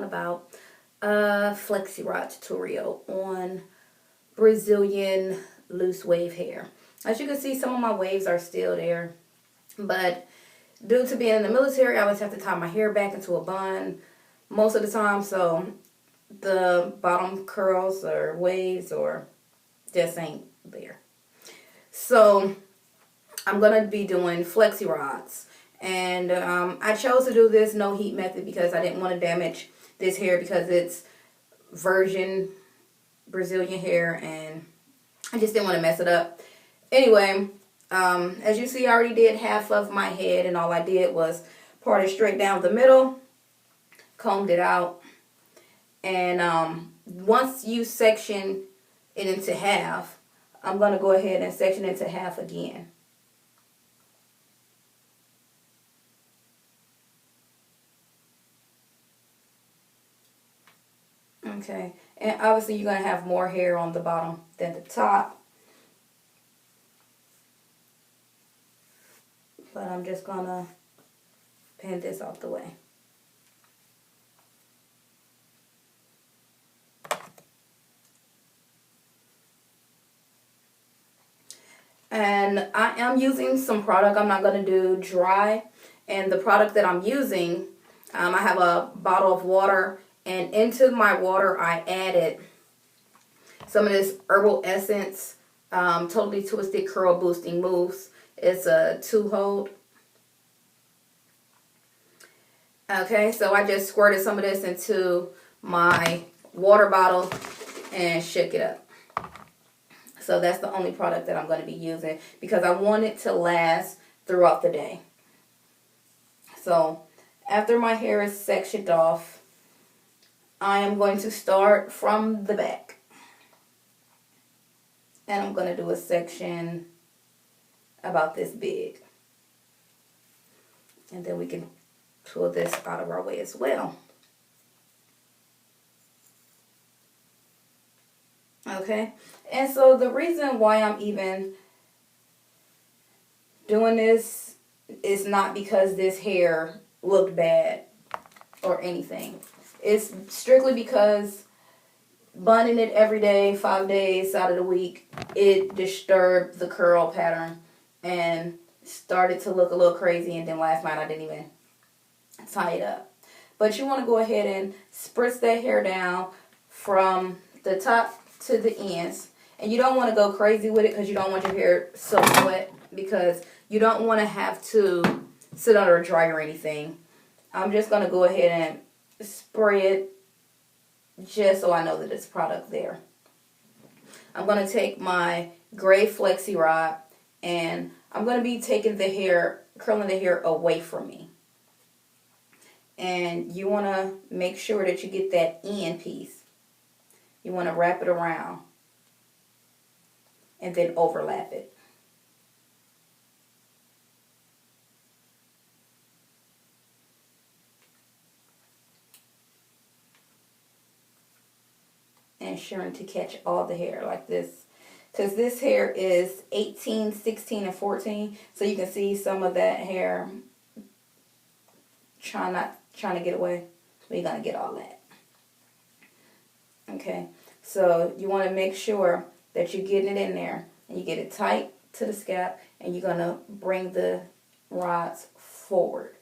talking about a Flexi Rod tutorial on Brazilian loose wave hair. As you can see, some of my waves are still there, but due to being in the military, I always have to tie my hair back into a bun most of the time, so the bottom curls or waves or just ain't there. So I'm going to be doing Flexi Rods. And I chose to do this no heat method because I didn't want to damage this hair because it's virgin Brazilian hair and I just didn't want to mess it up. Anyway, as you see, I already did half of my head and all I did was part it straight down the middle, combed it out, and once you section it into half, I'm going to go ahead and section it into half again. Okay, and obviously you're going to have more hair on the bottom than the top. But I'm just going to pin this out the way. And I am using some product. I'm not going to do dry. And the product that I'm using, I have a bottle of water. And into my water, I added some of this herbal essence, Totally Twisted Curl Boosting Mousse. It's a 2-hold. Okay, so I just squirted some of this into my water bottle and shook it up. So that's the only product that I'm going to be using because I want it to last throughout the day. So after my hair is sectioned off, I am going to start from the back. And I'm going to do a section about this big. And then we can pull this out of our way as well. Okay, and so the reason why I'm even doing this is not because this hair looked bad or anything. It's strictly because bunning it every day, 5 days out of the week, it disturbed the curl pattern and started to look a little crazy, and then last night I didn't even tie it up. But you want to go ahead and spritz that hair down from the top to the ends, and you don't want to go crazy with it because you don't want your hair so wet, because you don't want to have to sit under a dryer or anything. I'm just going to go ahead and spray it just so I know that it's product there. I'm going to take my gray Flexi Rod and I'm going to be taking the hair, curling the hair away from me. And you want to make sure that you get that end piece. You want to wrap it around and then overlap it. Ensuring to catch all the hair like this, because this hair is 18, 16, and 14, so you can see some of that hair trying to get away. We're going to get all that. Okay, so you want to make sure that you're getting it in there and you get it tight to the scalp, and you're going to bring the rods forward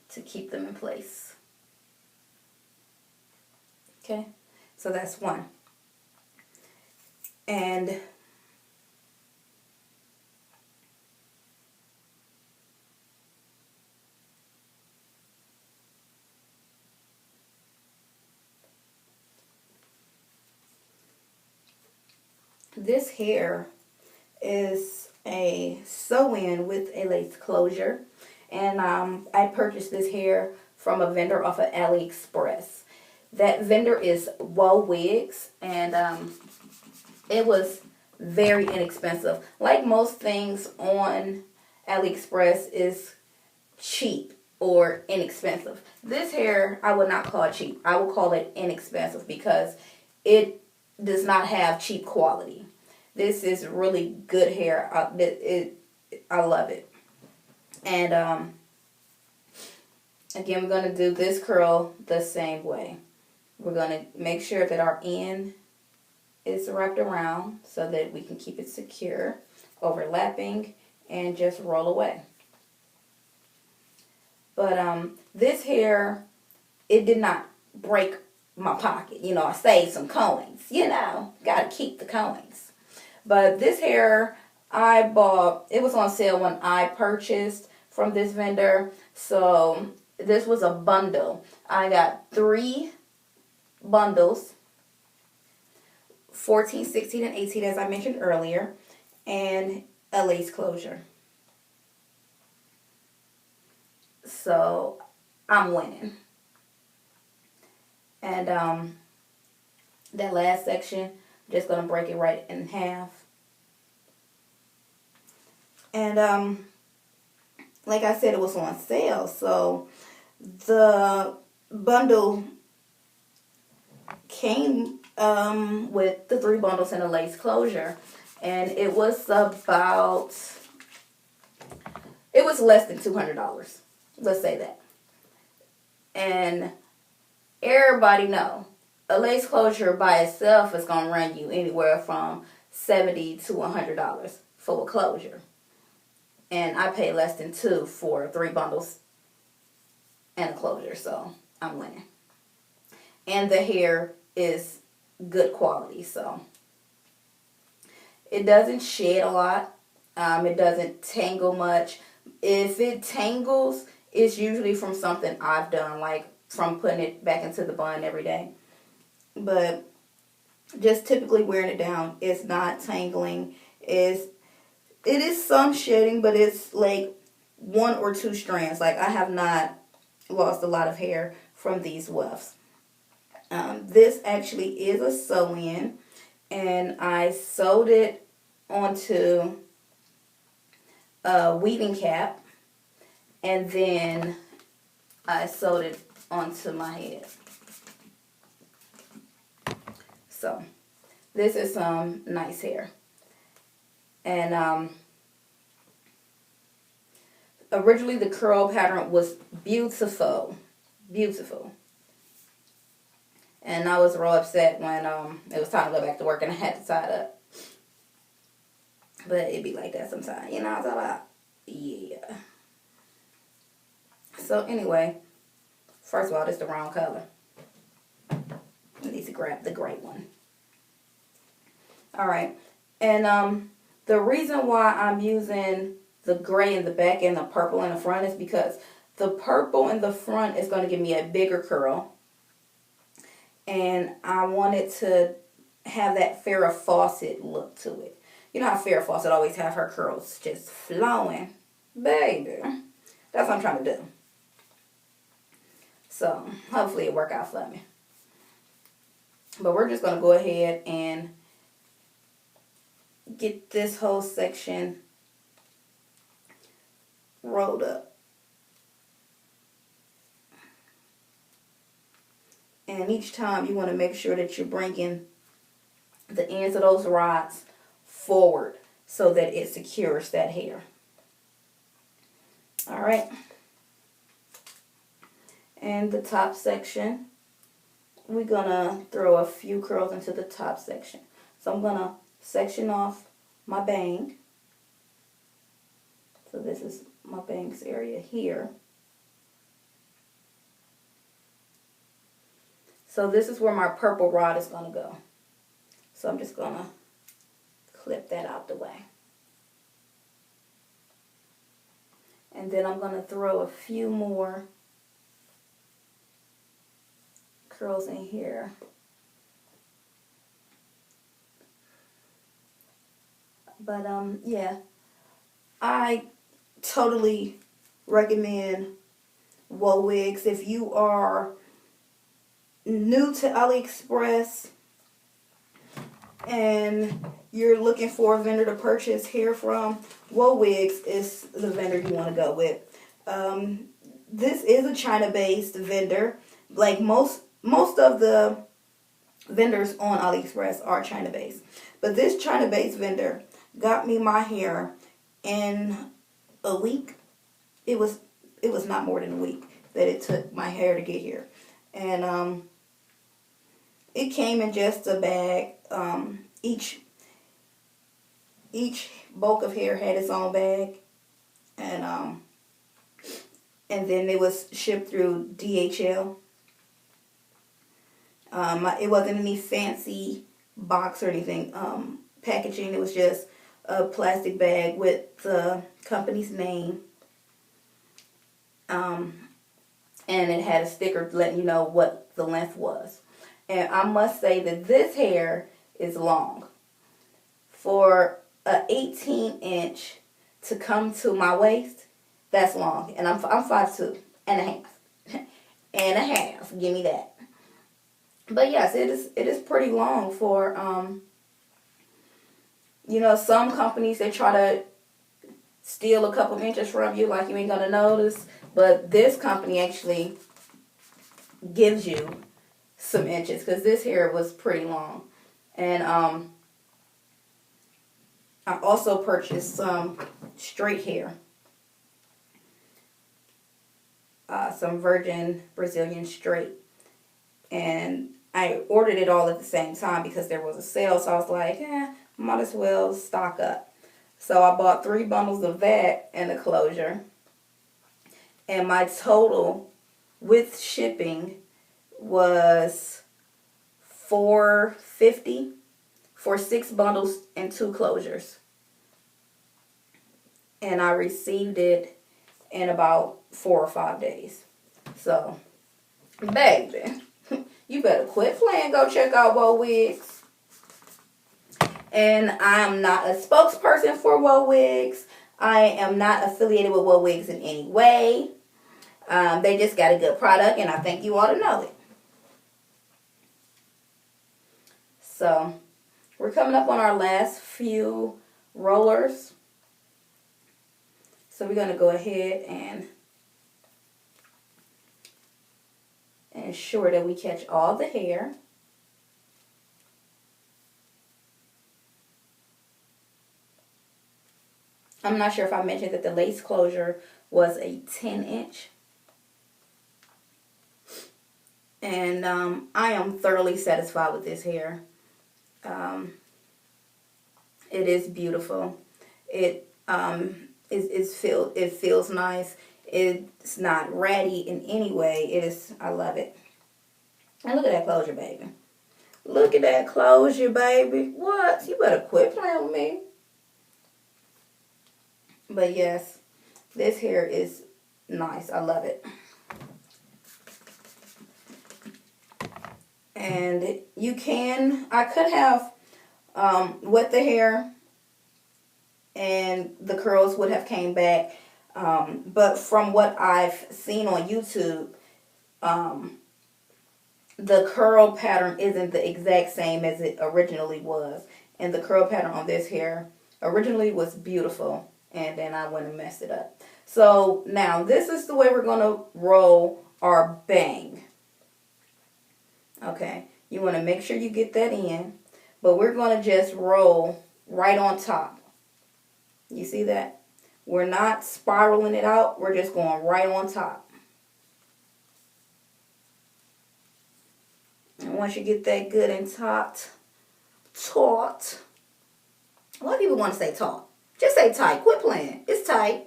to keep them in place. Okay, so that's one. And this hair is a sew-in with a lace closure, and I purchased this hair from a vendor off of Aliexpress. That vendor is WoWigs, and it was very inexpensive. Like most things on Aliexpress is cheap or inexpensive. This hair I would not call it cheap. I would call it inexpensive because it does not have cheap quality. This is really good hair. I love it. And Again, we're going to do this curl the same way. We're going to make sure that our end is wrapped around so that we can keep it secure, overlapping, and just roll away. But this hair, it did not break my pocket. You know, I saved some coins. You know, got to keep the coins. But this hair, I bought, it was on sale when I purchased from this vendor. So this was a bundle. I got 3 bundles, 14, 16, and 18, as I mentioned earlier, and a lace closure. So I'm winning. And that last section, I'm just going to break it right in half. And like I said, it was on sale. So the bundle came with the 3 bundles and a lace closure. And it was about, it was less than $200. Let's say that. And everybody know a lace closure by itself is going to run you anywhere from $70 to $100 for a closure. And I paid less than $2 for 3 bundles and a closure, so I'm winning. And the hair is good quality, so it doesn't shed a lot. It doesn't tangle much. If it tangles, it's usually from something I've done, like from putting it back into the bun every day. But just typically wearing it down, it's not tangling. It is some shedding, but it's like 1 or 2 strands. Like, I have not lost a lot of hair from these wefts. This actually is a sew-in, and I sewed it onto a weaving cap, and then I sewed it onto my head. So this is some nice hair. And originally the curl pattern was beautiful. Beautiful. And I was real upset when it was time to go back to work and I had to tie it up. But it be like that sometimes. You know what I'm talking about? Yeah. So anyway, first of all, this is the wrong color. I need to grab the gray one. Alright. And the reason why I'm using the gray in the back and the purple in the front is because the purple in the front is going to give me a bigger curl. And I wanted to have that Farrah Fawcett look to it. You know how Farrah Fawcett always have her curls just flowing? Baby. That's what I'm trying to do. So, hopefully it work out for me. But we're just going to go ahead and get this whole section rolled up. And each time you want to make sure that you're bringing the ends of those rods forward so that it secures that hair. Alright. And the top section, we're going to throw a few curls into the top section. So I'm going to section off my bang. So this is my bangs area here. So this is where my purple rod is going to go. So I'm just going to clip that out the way. And then I'm going to throw a few more curls in here. But yeah, I totally recommend WoWigs. If you are new to Aliexpress and you're looking for a vendor to purchase hair from, WoWigs is the vendor you want to go with. This is a China-based vendor. Like most of the vendors on Aliexpress are China-based. But this China-based vendor got me my hair in a week. It was not more than a week. that it took my hair to get here. And it came in just a bag. Each bulk of hair had its own bag, and then it was shipped through DHL. It wasn't any fancy box or anything, packaging. It was just a plastic bag with the company's name, and it had a sticker letting you know what the length was. And I must say that this hair is long. For a 18-inch to come to my waist, that's long. And I'm 5'2" and a half. And a half. Give me that. But yes, it is pretty long for some companies, they try to steal a couple inches from you like you ain't gonna notice. But this company actually gives you some inches, because this hair was pretty long. And I also purchased some straight hair. Some virgin Brazilian straight. And I ordered it all at the same time because there was a sale. So I was like, might as well stock up. So I bought 3 bundles of that and a closure. And my total with shipping was $4.50 for 6 bundles and 2 closures. And I received it in about 4 or 5 days. So, baby, you better quit playing. Go check out WoWigs. And I am not a spokesperson for WoWigs. I am not affiliated with WoWigs in any way. They just got a good product, and I think you ought to know it. So, we're coming up on our last few rollers. So we're going to go ahead and ensure that we catch all the hair. I'm not sure if I mentioned that the lace closure was a 10-inch. And I am thoroughly satisfied with this hair. It is beautiful. It feels nice. It's not ratty in any way. I love it. And look at that closure, baby. Look at that closure, baby. What? You better quit playing with me. But yes, this hair is nice. I love it. And I could have wet the hair and the curls would have came back. But from what I've seen on YouTube, the curl pattern isn't the exact same as it originally was. And the curl pattern on this hair originally was beautiful. And then I went and messed it up. So now this is the way we're going to roll our bang. Okay. You want to make sure you get that in. But we're going to just roll right on top. You see that? We're not spiraling it out. We're just going right on top. And once you get that good and taut. A lot of people want to say taut. Just say tight. Quit playing. It's tight.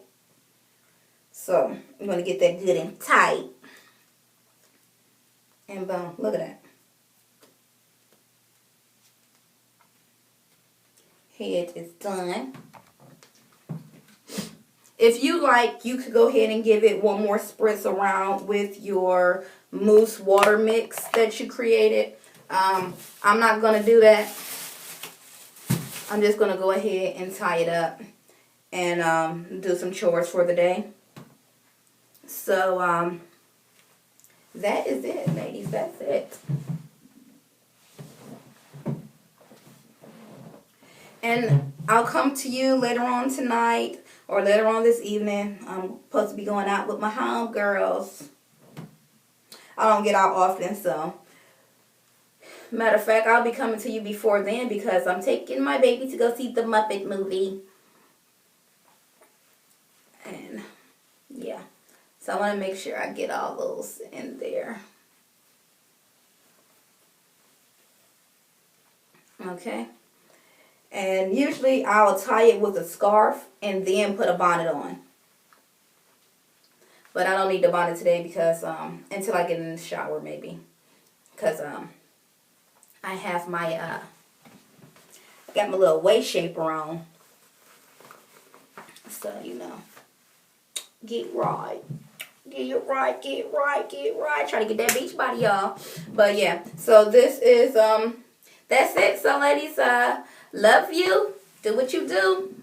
So, I'm going to get that good and tight. And boom. Look at that. Head is done. If you like, you could go ahead and give it one more spritz around with your mousse water mix that you created. I'm not going to do that. I'm just going to go ahead and tie it up and do some chores for the day. So, that is it, ladies. That's it. And I'll come to you later on tonight or later on this evening. I'm supposed to be going out with my homegirls. I don't get out often, so. Matter of fact, I'll be coming to you before then because I'm taking my baby to go see the Muppet movie. And, yeah. So I want to make sure I get all those in there. Okay. And usually I'll tie it with a scarf and then put a bonnet on. But I don't need the bonnet today because until I get in the shower maybe. Because I have my I got my little waist shaper on. So, you know, get right. Get right, get right, get right. Try to get that beach body, y'all. But yeah, so this is that's it. So ladies, love you. Do what you do.